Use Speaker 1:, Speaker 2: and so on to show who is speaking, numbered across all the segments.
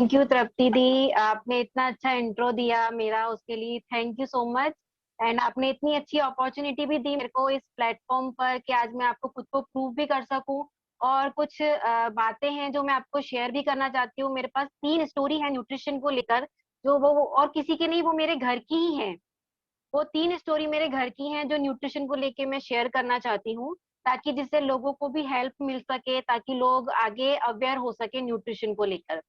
Speaker 1: Thank you तृप्ति दी, आपने इतना अच्छा इंट्रो दिया मेरा, उसके लिए thank you so much. And आपने इतनी अच्छी अपॉर्चुनिटी भी दी मेरे को इस प्लेटफॉर्म पर कि आज मैं आपको खुद को प्रूव भी कर सकूं। और कुछ बातें हैं जो मैं आपको शेयर भी करना चाहती हूँ। मेरे पास 3 स्टोरी है न्यूट्रिशन को लेकर, जो वो और किसी के नहीं, वो मेरे घर की ही है। वो 3 स्टोरी मेरे घर की हैं जो न्यूट्रिशन को लेके मैं शेयर करना चाहती हूँ, ताकि जिससे लोगों को भी हेल्प मिल सके, ताकि लोग आगे अवेयर हो सके न्यूट्रिशन को लेकर।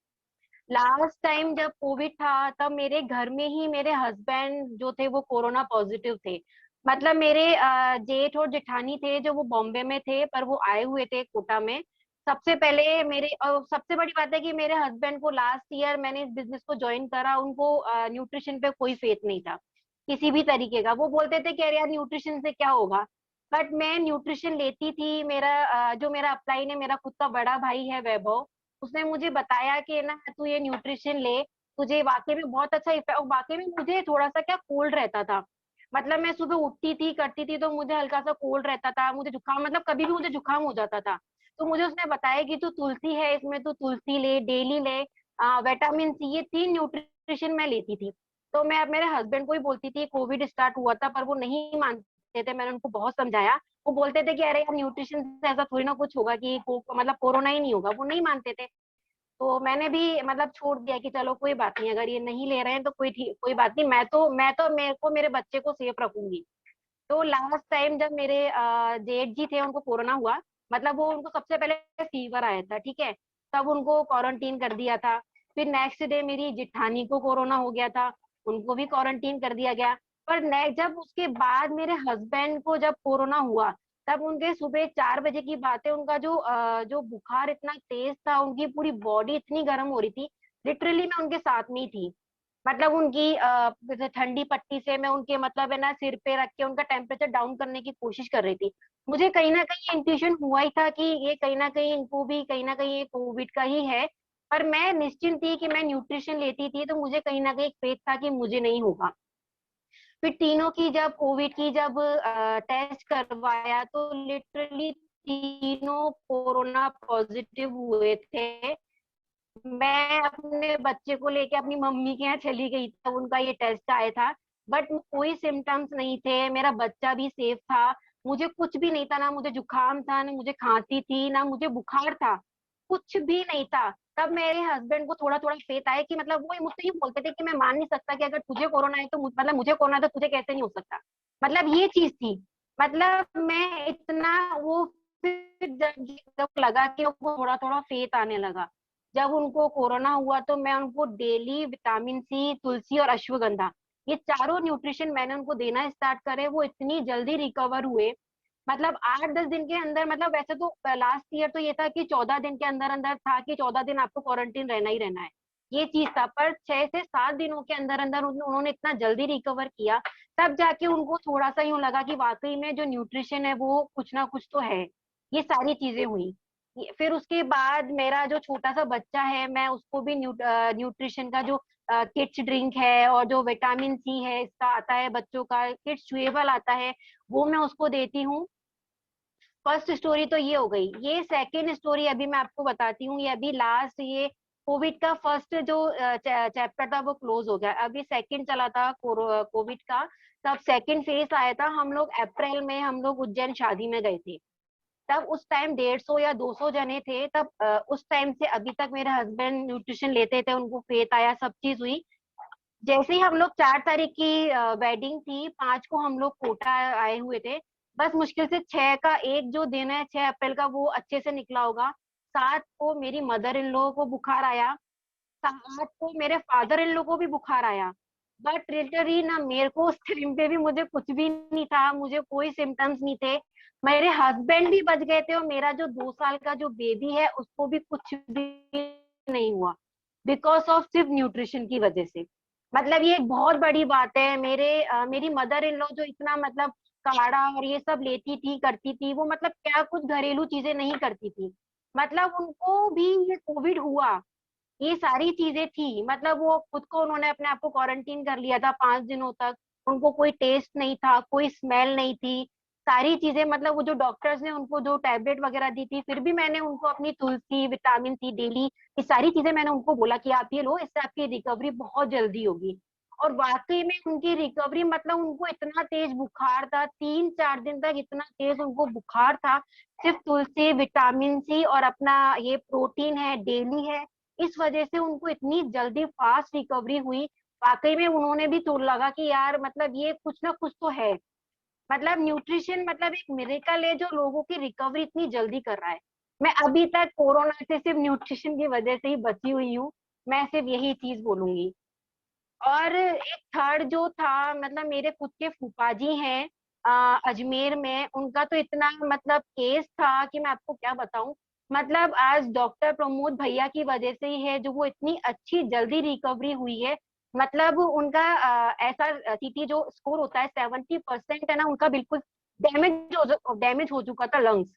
Speaker 1: लास्ट टाइम जब कोविड था तब मेरे घर में ही मेरे हस्बैंड जो थे वो कोरोना पॉजिटिव थे। मतलब मेरे जेठ और जेठानी थे जो वो बॉम्बे में थे, पर वो आए हुए थे कोटा में। सबसे पहले मेरे सबसे बड़ी बात है कि मेरे हस्बैंड को लास्ट ईयर मैंने इस बिजनेस को ज्वाइन करा, उनको न्यूट्रिशन पे कोई फेथ नहीं था किसी भी तरीके का। वो बोलते थे कि अरे यार न्यूट्रिशन से क्या होगा। बट मैं न्यूट्रिशन लेती थी। मेरा जो मेरा अपलाइन है, मेरा खुद का बड़ा भाई है वैभव, उसने मुझे बताया कि ना तू ये न्यूट्रिशन ले, तुझे वाकई में बहुत अच्छा इफेक्ट। और वाकई में मुझे थोड़ा सा क्या कोल्ड रहता था। मतलब मैं सुबह उठती थी करती थी तो मुझे हल्का सा कोल्ड रहता था, मुझे जुकाम, मतलब कभी भी मुझे जुकाम हो जाता था। तो मुझे उसने बताया कि तू तुलसी है, इसमें तू तुलसी ले, डेली ले। विटामिन सी, ये 3 न्यूट्रिशन मैं लेती थी। तो मैं अब मेरे हस्बैंड को ही बोलती थी। कोविड स्टार्ट हुआ था पर वो नहीं मानते थे, मैंने उनको बहुत समझाया। वो बोलते थे कि अरे यार न्यूट्रिशन से ऐसा थोड़ी ना कुछ होगा कि मतलब कोरोना ही नहीं होगा, वो नहीं मानते थे। तो मैंने भी मतलब छोड़ दिया कि चलो कोई बात नहीं, अगर ये नहीं ले रहे हैं तो कोई बात नहीं, मैं तो मेरे को मेरे बच्चे को सेफ रखूंगी। तो लास्ट टाइम जब मेरे जेठ जी थे उनको कोरोना हुआ, मतलब वो उनको सबसे पहले फीवर आया था, ठीक है। तब उनको क्वारंटीन कर दिया था। फिर नेक्स्ट डे मेरी जिठानी को कोरोना हो गया था, उनको भी क्वारंटीन कर दिया गया। पर जब उसके बाद मेरे हस्बैंड को जब कोरोना हुआ, तब उनके सुबह 4 बजे की बात है, उनका जो बुखार इतना तेज था, उनकी पूरी बॉडी इतनी गर्म हो रही थी। लिटरली मैं उनके साथ में ही थी। मतलब उनकी जैसे ठंडी पट्टी से मैं उनके मतलब है ना सिर पे रख के उनका टेम्परेचर डाउन करने की कोशिश कर रही थी। मुझे कहीं ना कहीं इंट्यूशन हुआ ही था कि ये कहीं ना कहीं इनको भी कहीं ना कहीं ये कोविड का ही है। पर मैं निश्चिंत थी कि मैं न्यूट्रिशन लेती थी, तो मुझे कहीं ना कहीं एक फेथ था कि मुझे नहीं होगा। फिर तीनों की जब कोविड की जब टेस्ट करवाया तो लिटरली तीनों कोरोना पॉजिटिव हुए थे। मैं अपने बच्चे को लेके अपनी मम्मी के यहाँ चली गई तब उनका ये टेस्ट आया था। बट कोई सिम्टम्स नहीं थे, मेरा बच्चा भी सेफ था। मुझे कुछ भी नहीं था, ना मुझे जुकाम था, ना मुझे खांसी थी, ना मुझे बुखार था। कुछ भी नहीं था। तब मेरे हस्बैंड को थोड़ा थोड़ा फेथ आया कि मतलब वो मुझसे ये बोलते थे कि मैं मान नहीं सकता कि अगर तुझे कोरोना है तो मतलब मुझे कोरोना है तो तुझे कैसे नहीं हो सकता। मतलब ये चीज थी। मतलब मैं इतना वो, फिर जब लगा कि वो थोड़ा थोड़ा फेथ आने लगा, जब उनको कोरोना हुआ तो मैं उनको डेली विटामिन सी, तुलसी और अश्वगंधा, ये चारों न्यूट्रिशन मैंने उनको देना स्टार्ट करे। वो इतनी जल्दी रिकवर हुए। मतलब 8-10 दिन के अंदर, मतलब वैसे तो लास्ट ईयर तो ये था कि 14 दिन के अंदर अंदर था कि 14 दिन आपको क्वारंटीन रहना ही रहना है, ये चीज था। पर 6 से 7 दिनों के अंदर अंदर उन्होंने इतना जल्दी रिकवर किया। तब जाके उनको थोड़ा सा यूं लगा कि वाकई में जो न्यूट्रिशन है वो कुछ ना कुछ तो है। ये सारी चीजें हुई। फिर उसके बाद मेरा जो छोटा सा बच्चा है, मैं उसको भी न्यूट्रिशन का जो किड्स ड्रिंक है और जो विटामिन सी है इसका आता है, बच्चों का किड्स चुएबल आता है, वो मैं उसको देती हूँ। फर्स्ट स्टोरी तो ये हो गई। ये सेकंड स्टोरी अभी मैं आपको बताती हूँ। ये अभी लास्ट, ये कोविड का फर्स्ट जो चैप्टर था वो क्लोज हो गया, अभी सेकंड चला था कोविड का। तब सेकंड फेज आया था, हम लोग अप्रैल में हम लोग उज्जैन शादी में गए थे। तब उस टाइम 150 या 200 जने थे। तब उस टाइम से अभी तक मेरे हस्बैंड न्यूट्रिशन लेते थे, उनको फेथ आया, सब चीज हुई। जैसे ही हम लोग 4 तारीख की वेडिंग थी, 5 को हम लोग कोटा आए हुए थे। बस मुश्किल से 6 का एक जो दिन है, 6 अप्रैल का, वो अच्छे से निकला होगा। 7 को मेरी मदर इन लॉ को बुखार आया। 8 को मेरे फादर इन लॉ को भी बुखार आया। बट लिटरली ना, मेरे को उस टाइम पे भी मुझे कुछ भी नहीं था, मुझे कोई सिम्टम्स नहीं थे। मेरे हस्बैंड भी बच गए थे और मेरा जो 2 साल का जो बेबी है उसको भी कुछ भी नहीं हुआ, बिकॉज ऑफ सिर्फ न्यूट्रिशन की वजह से। मतलब ये एक बहुत बड़ी बात है। मेरी मदर इन लॉ जो इतना मतलब काढ़ा और ये सब लेती थी करती थी, वो मतलब क्या कुछ घरेलू चीजें नहीं करती थी। मतलब उनको भी ये कोविड हुआ, ये सारी चीजें थी। मतलब वो खुद को उन्होंने अपने आप को क्वारंटीन कर लिया था 5 दिनों तक। उनको कोई टेस्ट नहीं था, कोई स्मेल नहीं थी। सारी चीजें, मतलब वो जो डॉक्टर्स ने उनको जो टैबलेट वगैरह दी थी, फिर भी मैंने उनको अपनी तुलसी, विटामिन सी डेली, ये सारी चीजें मैंने उनको बोला कि आप ये लो, इससे आपकी रिकवरी बहुत जल्दी होगी। और वाकई में उनकी रिकवरी, मतलब उनको इतना तेज बुखार था, 3-4 दिन तक इतना तेज उनको बुखार था, सिर्फ तुलसी, विटामिन सी और अपना ये प्रोटीन है डेली है, इस वजह से उनको इतनी जल्दी फास्ट रिकवरी हुई। वाकई में उन्होंने भी तो लगा कि यार मतलब ये कुछ ना कुछ तो है, मतलब न्यूट्रिशन मतलब एक मिरेकल है जो लोगों की रिकवरी इतनी जल्दी कर रहा है। मैं अभी तक कोरोना से सिर्फ न्यूट्रिशन की वजह से ही बची हुई हूँ, मैं सिर्फ यही चीज बोलूंगी। और एक थर्ड जो था, मतलब मेरे खुद के फूफा जी हैं अजमेर में, उनका तो इतना मतलब केस था कि मैं आपको क्या बताऊं। मतलब आज डॉक्टर प्रमोद भैया की वजह से ही है जो वो इतनी अच्छी जल्दी रिकवरी हुई है। मतलब उनका ऐसा सीटी जो स्कोर होता है 70% है ना, उनका बिल्कुल डैमेज हो चुका था लंग्स।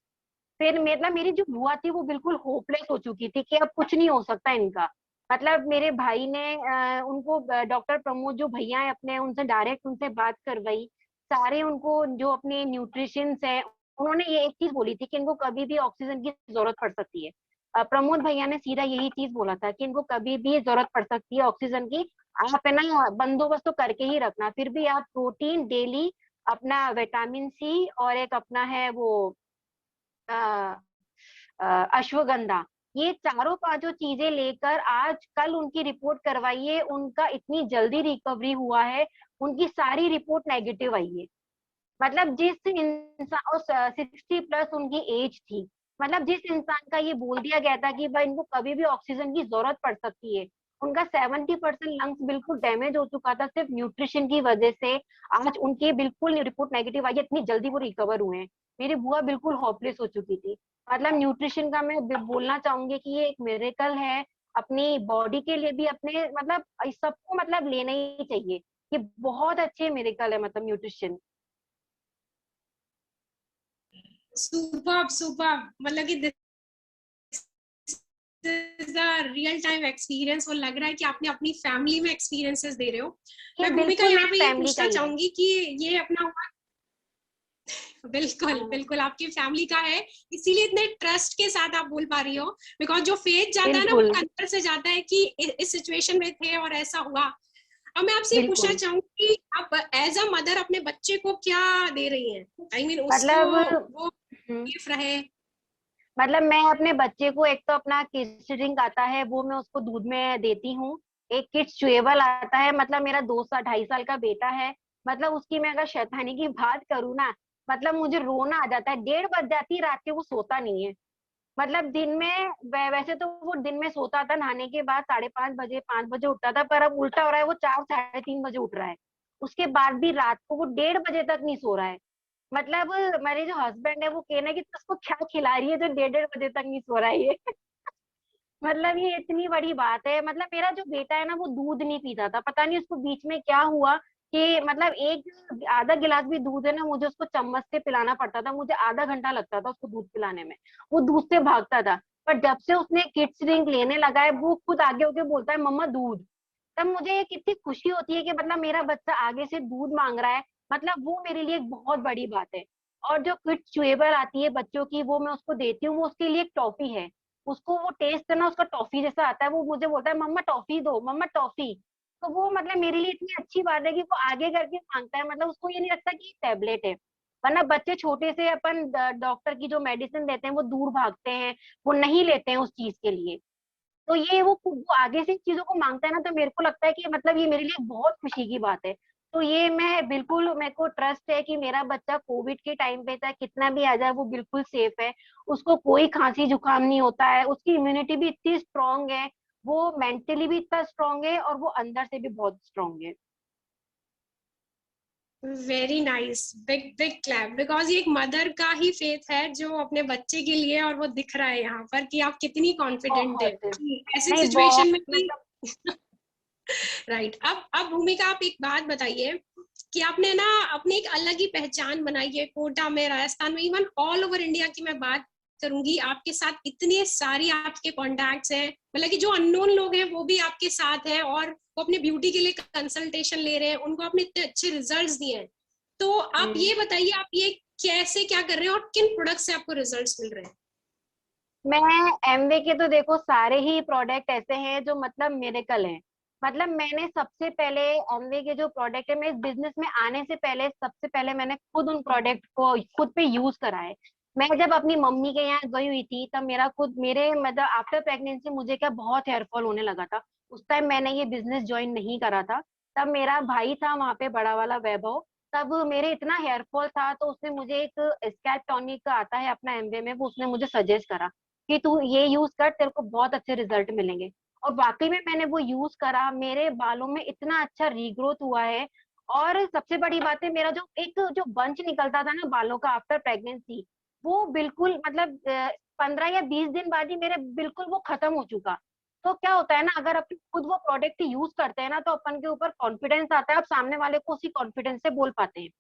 Speaker 1: फिर मतलब मेरी जो बुआ थी वो बिल्कुल होपलेस हो चुकी थी कि अब कुछ नहीं हो सकता इनका। मतलब मेरे भाई ने उनको डॉक्टर प्रमोद जो भैया है अपने, उनसे डायरेक्ट उनसे बात करवाई, सारे उनको जो अपने न्यूट्रिशंस है, उन्होंने ये एक चीज बोली थी कि इनको कभी भी ऑक्सीजन की जरूरत पड़ सकती है। प्रमोद भैया ने सीधा यही चीज बोला था कि इनको कभी भी जरूरत पड़ सकती है ऑक्सीजन की, आप है ना बंदोबस्त तो करके ही रखना, फिर भी आप प्रोटीन डेली, अपना विटामिन सी और एक अपना है वो अ, अश्वगंधा, ये चारों पांचों चीजें लेकर आज कल उनकी रिपोर्ट करवाइए, उनका इतनी जल्दी रिकवरी हुआ है, उनकी सारी रिपोर्ट नेगेटिव आई है। मतलब जिस इंसान, और 60+ उनकी एज थी, मतलब जिस इंसान का ये बोल दिया गया था कि भाई इनको कभी भी ऑक्सीजन की जरूरत पड़ सकती है, उनका 70% लंग्स बिल्कुल डैमेज हो चुका था सिर्फ न्यूट्रिशन की वजह से, आज उनकी बिल्कुल रिपोर्ट नेगेटिव आई है, इतनी जल्दी वो रिकवर हुए हैं। मेरी बुआ बिल्कुल होपलेस हो चुकी थी। मतलब न्यूट्रिशन का मैं बोलना चाहूंगी कि ये एक मिरेकल है, अपनी बॉडी के लिए भी, अपने मतलब इस सबको मतलब लेना ही चाहिए, ये बहुत अच्छे मिरेकल है मतलब न्यूट्रिशन।
Speaker 2: सुपर सुपर, मतलब कि this is the real time experience, और लग रहा है कि आपने अपनी फैमिली में एक्सपीरियंसेस दे रहे हो।
Speaker 1: ये
Speaker 2: मैं भूमिका
Speaker 1: बिल्कुल
Speaker 2: यहाँ
Speaker 1: मेरी
Speaker 2: पे ये
Speaker 1: फैमिली का
Speaker 2: पूछना
Speaker 1: ही है।
Speaker 2: चाहूंगी कि ये अपना हुआ, बिल्कुल
Speaker 1: हाँ,
Speaker 2: बिल्कुल आपकी फैमिली का है, इसीलिए इतने ट्रस्ट के साथ आप बोल पा रही हो। बिकॉज जो फेथ जाता है ना, वो
Speaker 1: बिल्कुल
Speaker 2: अंदर से जाता है कि इस सिचुएशन में थे और ऐसा हुआ। अब मैं आपसे ये पूछना
Speaker 1: बिल्कुल।
Speaker 2: चाहूंगी कि आप एज अ मदर अपने बच्चे को क्या दे रही हैं? आई मीन उसको
Speaker 1: मतलब
Speaker 2: वो
Speaker 1: हम्म,
Speaker 2: सेफ रहे।
Speaker 1: मतलब मैं अपने बच्चे को एक तो अपना किड्स ड्रिंक आता है वो मैं उसको दूध में देती हूँ। एक किड्स च्यूएबल आता है, मतलब मेरा 2 साल 2.5 साल का बेटा है। मतलब उसकी मैं अगर शैतानी की बात करूँ ना, मतलब मुझे रोना आ जाता है, 1:30 बज जाती है रात के, वो सोता नहीं है। मतलब दिन में वैसे तो वो दिन में सोता था, नहाने के बाद 5:30 बजे 5 बजे उठता था, पर अब उल्टा हो रहा है, वो 4 साढ़े 3 बजे उठ रहा है। उसके बाद भी रात को वो 1:30 बजे तक नहीं सो रहा है। मतलब मेरे जो हस्बैंड है वो कहना कि तू उसको क्या खिला रही है जो 1:30 बजे तक नहीं सो रहा है ये। मतलब ये इतनी बड़ी बात है। मतलब मेरा जो बेटा है ना वो दूध नहीं पीता था, पता नहीं उसको बीच में क्या हुआ कि मतलब एक आधा गिलास भी दूध है ना, मुझे उसको चम्मच से पिलाना पड़ता था, मुझे आधा घंटा लगता था उसको दूध पिलाने में, वो दूध से भागता था। पर जब से उसने किड्स ड्रिंक लेने लगा है, वो खुद आगे होके बोलता है मम्मा दूध। तब मुझे ये कितनी खुशी होती है कि मतलब मेरा बच्चा आगे से दूध मांग रहा है, मतलब वो मेरे लिए एक बहुत बड़ी बात है। और जो किड्स च्यूएबल आती है बच्चों की, वो मैं उसको देती हूँ, वो उसके लिए एक टॉफी है। उसको वो टेस्ट है ना उसका टॉफी जैसा आता है, वो मुझे बोलता है मम्मा टॉफी दो, मम्मा टॉफी। तो वो मतलब मेरे लिए इतनी अच्छी बात है कि वो आगे करके मांगता है, मतलब उसको ये नहीं लगता कि टैबलेट है। वरना बच्चे छोटे से अपन डॉक्टर की जो मेडिसिन देते हैं वो दूर भागते हैं, वो नहीं लेते हैं उस चीज के लिए। तो ये वो आगे से चीजों को मांगता है ना, तो मेरे को लगता है कि मतलब ये मेरे लिए बहुत खुशी की बात है। तो ये मैं बिल्कुल, मेरे को ट्रस्ट है कि मेरा बच्चा कोविड के टाइम पे चाहे कितना भी आ जाए वो बिल्कुल सेफ है। उसको कोई खांसी जुकाम नहीं होता है, उसकी इम्यूनिटी भी इतनी स्ट्रांग है, वो मेंटली भी इतना स्ट्रांग है और वो अंदर से भी बहुत स्ट्रांग है।
Speaker 2: Very nice, big big clap, because ये एक मदर का ही फेथ है जो अपने बच्चे के लिए, और वो दिख रहा है यहाँ पर कि आप कितनी कॉन्फिडेंट है
Speaker 1: बहुत।
Speaker 2: कि ऐसी
Speaker 1: नहीं बहुत
Speaker 2: सिचुएशन में भी।
Speaker 1: मतलब।
Speaker 2: राइट। अब भूमिका आप एक बात बताइए कि आपने ना अपनी एक अलग ही पहचान बनाई है कोटा में, राजस्थान में, इवन ऑल ओवर इंडिया की मैं बात करूंगी, आपके साथ इतने सारी आपके कॉन्टैक्ट्स हैं, मतलब कि जो अननोन लोग हैं वो भी आपके साथ हैं, और वो अपने ब्यूटी के लिए कंसल्टेशन ले रहे हैं, उनको आपने इतने अच्छे रिजल्ट्स दिए हैं। तो आप
Speaker 1: हम्म।
Speaker 2: ये बताइए, आप ये कैसे क्या कर रहे हैं और किन प्रोडक्ट से आपको रिजल्ट्स मिल रहे हैं?
Speaker 1: मैं एमवे के तो देखो सारे ही प्रोडक्ट ऐसे हैं जो मतलब मिरेकल हैं। मतलब मैंने सबसे पहले एमवे के जो प्रोडक्ट है, मैं इस बिजनेस में आने से पहले सबसे पहले मैंने खुद उन प्रोडक्ट को खुद पे यूज करा है। मैं जब अपनी मम्मी के यहाँ गई हुई थी तब मेरा खुद मेरे मतलब आफ्टर प्रेगनेंसी मुझे क्या बहुत हेयरफॉल होने लगा था। उस टाइम मैंने ये बिजनेस ज्वाइन नहीं करा था। तब मेरा भाई था वहां पे, बड़ा वाला वैभव। तब मेरे इतना हेयरफॉल था तो उसने मुझे एक स्कैल्प टॉनिक आता है अपना एमवे में, वो उसने मुझे सजेस्ट करा कि तू ये यूज कर, तेरे को बहुत अच्छे रिजल्ट मिलेंगे। और वाकई में मैंने वो यूज करा, मेरे बालों में इतना अच्छा रीग्रोथ हुआ है। और सबसे बड़ी बात है, मेरा जो एक जो बंच निकलता था ना बालों का आफ्टर प्रेगनेंसी, वो बिल्कुल मतलब 15 या 20 दिन बाद ही मेरे बिल्कुल वो खत्म हो चुका। तो क्या होता है ना, अगर अपन खुद वो प्रोडक्ट यूज करते हैं ना तो अपन के ऊपर कॉन्फिडेंस आता है, आप सामने वाले को उसी कॉन्फिडेंस से बोल पाते हैं।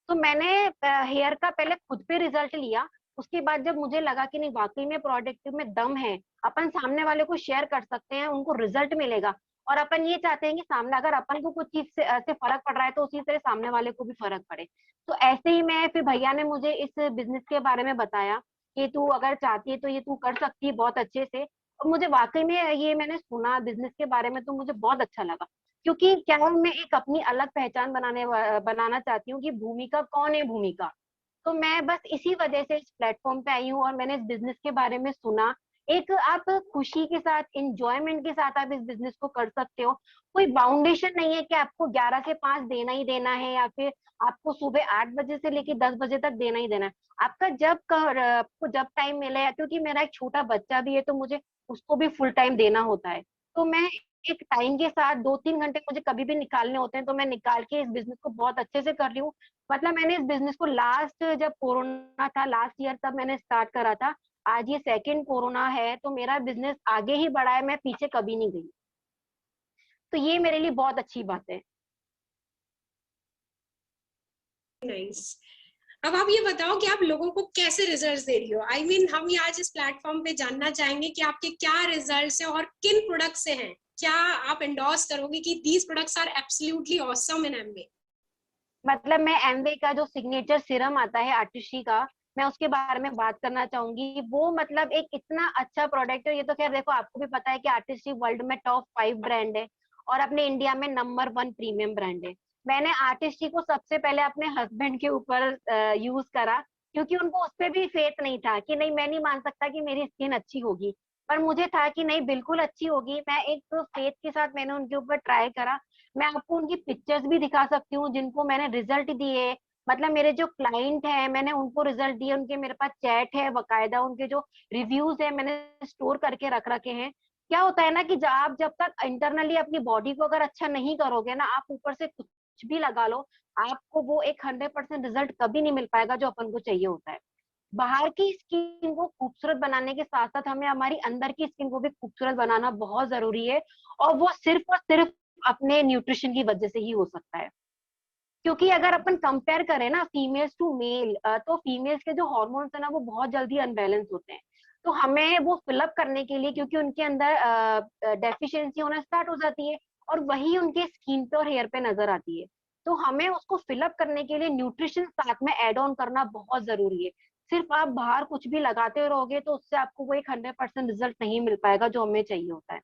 Speaker 1: तो मैंने हेयर का पहले खुद पे रिजल्ट लिया। उसके बाद जब मुझे लगा कि नहीं वाकई में प्रोडक्ट में दम है, अपन सामने वाले को शेयर कर सकते हैं, उनको रिजल्ट मिलेगा। और अपन ये चाहते हैं कि सामने अगर अपन को कुछ चीज से फर्क पड़ रहा है तो उसी तरह सामने वाले को भी फर्क पड़े। तो ऐसे ही मैं फिर भैया ने मुझे इस बिजनेस के बारे में बताया कि तू अगर चाहती है तो ये तू कर सकती है बहुत अच्छे से। और मुझे वाकई में ये मैंने सुना बिजनेस के बारे में तो मुझे बहुत अच्छा लगा। क्योंकि क्या है, मैं एक अपनी अलग पहचान बनाना चाहती हूँ कि भूमिका कौन है भूमिका। तो मैं बस इसी वजह से इस प्लेटफॉर्म पे आई हूँ और मैंने इस बिजनेस के बारे में सुना। एक आप खुशी के साथ, इंजॉयमेंट के साथ आप इस बिजनेस को कर सकते हो। कोई बाउंडेशन नहीं है कि आपको 11 से 5 देना ही देना है, या फिर आपको सुबह 8 बजे से लेकर 10 बजे तक देना ही देना है। आपका आपको जब टाइम मिले, क्योंकि मेरा एक छोटा बच्चा भी है तो मुझे उसको भी फुल टाइम देना होता है। तो मैं एक टाइम के साथ 2-3 घंटे मुझे कभी भी निकालने होते हैं तो मैं निकाल के इस बिजनेस को बहुत अच्छे से कर रही हूँ। मतलब मैंने इस बिजनेस को लास्ट जब कोरोना था लास्ट ईयर तब मैंने स्टार्ट करा था। आज ये सेकंड कोरोना है तो मेरा बिजनेस आगे ही बढ़ा है, मैं पीछे कभी नहीं गई। तो ये मेरे लिए बहुत अच्छी बात है।
Speaker 2: नाइस। अब आप ये बताओ कि आप लोगों को कैसे रिजल्ट्स दे रही हो? आई मीन हम ये आज इस प्लेटफॉर्म पे जानना चाहेंगे कि आपके क्या रिजल्ट्स हैं और किन प्रोडक्ट से हैं। क्या आप एंडोर्स करोगे कि these products are absolutely awesome in Amway?
Speaker 1: मतलब मैं एमवे का जो सिग्नेचर सीरम आता है आर्टिस्ट्री का, मैं उसके बारे में बात करना चाहूंगी। वो मतलब एक इतना अच्छा प्रोडक्ट है। ये तो खैर देखो आपको भी पता है कि आर्टिस्ट्री वर्ल्ड में टॉप 5 ब्रांड है और अपने इंडिया में नंबर 1 प्रीमियम ब्रांड है। मैंने आर्टिस्ट्री को सबसे पहले अपने हस्बैंड के ऊपर यूज करा, क्योंकि उनको उस पर भी फेथ नहीं था कि नहीं मैं नहीं मान सकता कि मेरी स्किन अच्छी होगी। पर मुझे था कि नहीं बिल्कुल अच्छी होगी। मैं एक फेथ के साथ मैंने उनके ऊपर ट्राई करा। मैं आपको उनकी पिक्चर्स भी दिखा सकती हूँ जिनको मैंने रिजल्ट दिए। मतलब मेरे जो क्लाइंट है मैंने उनको रिजल्ट दिए, उनके मेरे पास चैट है बकायदा, उनके जो रिव्यूज है मैंने स्टोर करके रख रखे हैं। क्या होता है ना कि आप जब तक इंटरनली अपनी बॉडी को अगर अच्छा नहीं करोगे ना, आप ऊपर से कुछ भी लगा लो, आपको वो एक 100% रिजल्ट कभी नहीं मिल पाएगा जो अपन को चाहिए होता है। बाहर की स्किन को खूबसूरत बनाने के साथ साथ हमें हमारी अंदर की स्किन को भी खूबसूरत बनाना बहुत जरूरी है। और वो सिर्फ और सिर्फ अपने न्यूट्रिशन की वजह से ही हो सकता है। क्योंकि अगर अपन कंपेयर करें ना फीमेल्स टू मेल, तो फीमेल्स के जो हॉर्मोन्स है ना वो बहुत जल्दी अनबैलेंस होते हैं। तो हमें वो फिलअप करने के लिए, क्योंकि उनके अंदर डेफिशिएंसी होना स्टार्ट हो जाती है और वही उनके स्किन पे और हेयर पे नजर आती है। तो हमें उसको फिलअप करने के लिए न्यूट्रिशन साथ में एड ऑन करना बहुत जरूरी है। सिर्फ आप बाहर कुछ भी लगाते रहोगे तो उससे आपको वो एक 100% रिजल्ट नहीं मिल पाएगा जो हमें चाहिए होता है।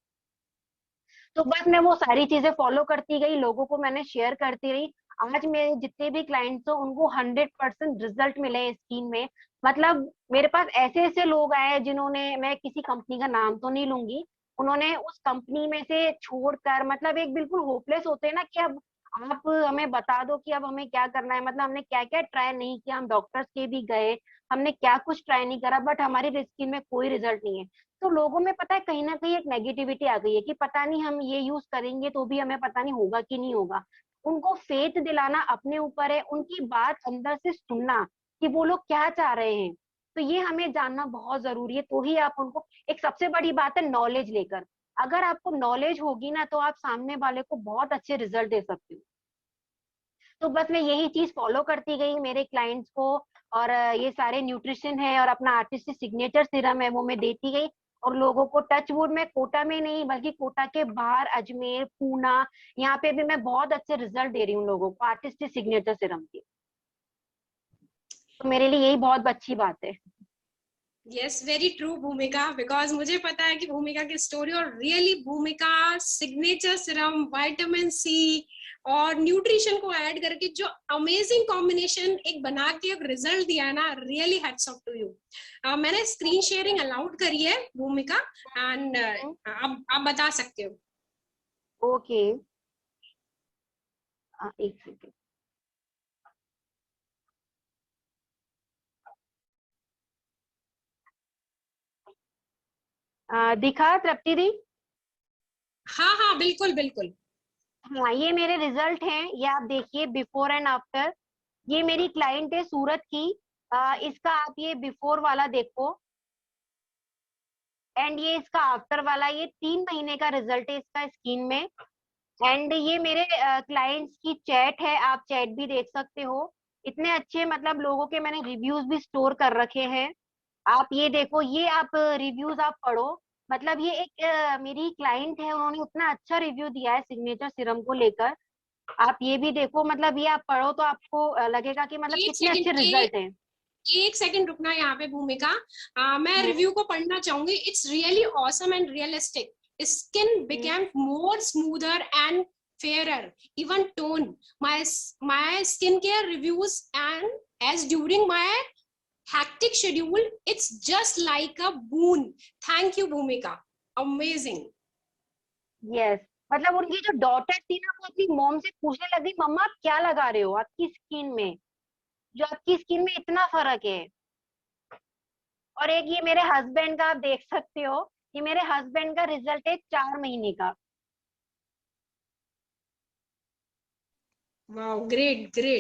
Speaker 1: तो बस मैं वो सारी चीजें फॉलो करती गई, लोगों को मैंने शेयर करती रही। आज मेरे जितने भी क्लाइंट्स हो उनको 100% रिजल्ट मिले हैं स्किन में। मतलब मेरे पास ऐसे ऐसे लोग आए जिन्होंने, मैं किसी कंपनी का नाम तो नहीं लूंगी, उन्होंने उस कंपनी में से छोड़कर, मतलब एक बिल्कुल होपलेस होते हैं ना कि अब आप हमें बता दो कि अब हमें क्या करना है। मतलब हमने क्या क्या ट्राई नहीं किया, हम डॉक्टर्स के भी गए, हमने क्या कुछ ट्राई नहीं करा, बट हमारी स्किन में कोई रिजल्ट नहीं है। तो लोगों में पता है कहीं ना कहीं एक नेगेटिविटी आ गई है कि पता नहीं हम ये यूज करेंगे तो भी हमें पता नहीं होगा कि नहीं होगा। उनको फेथ दिलाना अपने ऊपर है, उनकी बात अंदर से सुनना कि वो लोग क्या चाह रहे हैं। तो ये हमें जानना बहुत जरूरी है, तो ही आप उनको, एक सबसे बड़ी बात है नॉलेज लेकर। अगर आपको नॉलेज होगी ना तो आप सामने वाले को बहुत अच्छे रिजल्ट दे सकते हो। तो बस मैं यही चीज फॉलो करती गई मेरे क्लाइंट्स को। और ये सारे न्यूट्रिशन है और अपना आर्टिस्टिक सिग्नेचर सीरम है वो मैं देती गई। और लोगों को टच वुड में कोटा में नहीं बल्कि कोटा के बाहर अजमेर पूना, यहाँ पे भी मैं बहुत अच्छे रिजल्ट दे रही हूँ लोगों को आर्टिस्टिक सिग्नेचर सीरम के। तो मेरे लिए यही बहुत अच्छी बात है।
Speaker 2: यस, वेरी ट्रू भूमिका, बिकॉज मुझे पता है कि भूमिका की स्टोरी, और रियली भूमिका सिग्नेचर सीरम, विटामिन सी और न्यूट्रिशन को ऐड करके जो अमेजिंग कॉम्बिनेशन एक बना के एक रिजल्ट दिया है ना, really hats off to you. मैंने स्क्रीन शेयरिंग अलाउड करी है भूमिका, एंड आप बता सकते हो।
Speaker 1: ओके, एक सेकेंड। दिखा तृप्ति दी?
Speaker 2: हाँ हाँ, बिल्कुल बिल्कुल।
Speaker 1: हाँ, ये मेरे रिजल्ट हैं, ये आप देखिए बिफोर एंड आफ्टर। ये मेरी क्लाइंट है सूरत की। इसका आप ये बिफोर वाला देखो, एंड ये इसका आफ्टर वाला। ये 3 महीने का रिजल्ट है इसका स्किन में। एंड ये मेरे क्लाइंट्स की चैट है, आप चैट भी देख सकते हो। इतने अच्छे मतलब लोगों के मैंने रिव्यूज भी स्टोर कर रखे हैं। आप ये देखो, ये आप रिव्यूज आप पढ़ो। मतलब ये एक मेरी क्लाइंट है, उन्होंने उतना अच्छा रिव्यू दिया है सिग्नेचर सीरम को लेकर। आप ये भी देखो, मतलब ये आप पढ़ो तो आपको लगेगा कि मतलब
Speaker 2: एक
Speaker 1: कितने अच्छे
Speaker 2: सेकंड,
Speaker 1: रिजल्ट हैं।
Speaker 2: एक सेकंड रुकना यहाँ पे भूमिका। मैं
Speaker 1: हम्म,
Speaker 2: रिव्यू को पढ़ना चाहूंगी। It's really awesome and realistic. Skin
Speaker 1: hmm.
Speaker 2: Became more smoother and fairer, even tone. My skincare reviews, and as during my hectic schedule, it's just like a boon. Thank you, Bhumika. Amazing.
Speaker 1: Yes, मतलब उनकी जो daughter थी ना, वो अपनी mom से पूछने लगी, मम्मा आप क्या लगा रहे हो आपकी स्किन में, जो आपकी स्किन में इतना फर्क है। और एक ये मेरे हस्बैंड का आप देख सकते हो, ये मेरे हस्बैंड का रिजल्ट है 4 महीने का।
Speaker 2: Wow, great, great.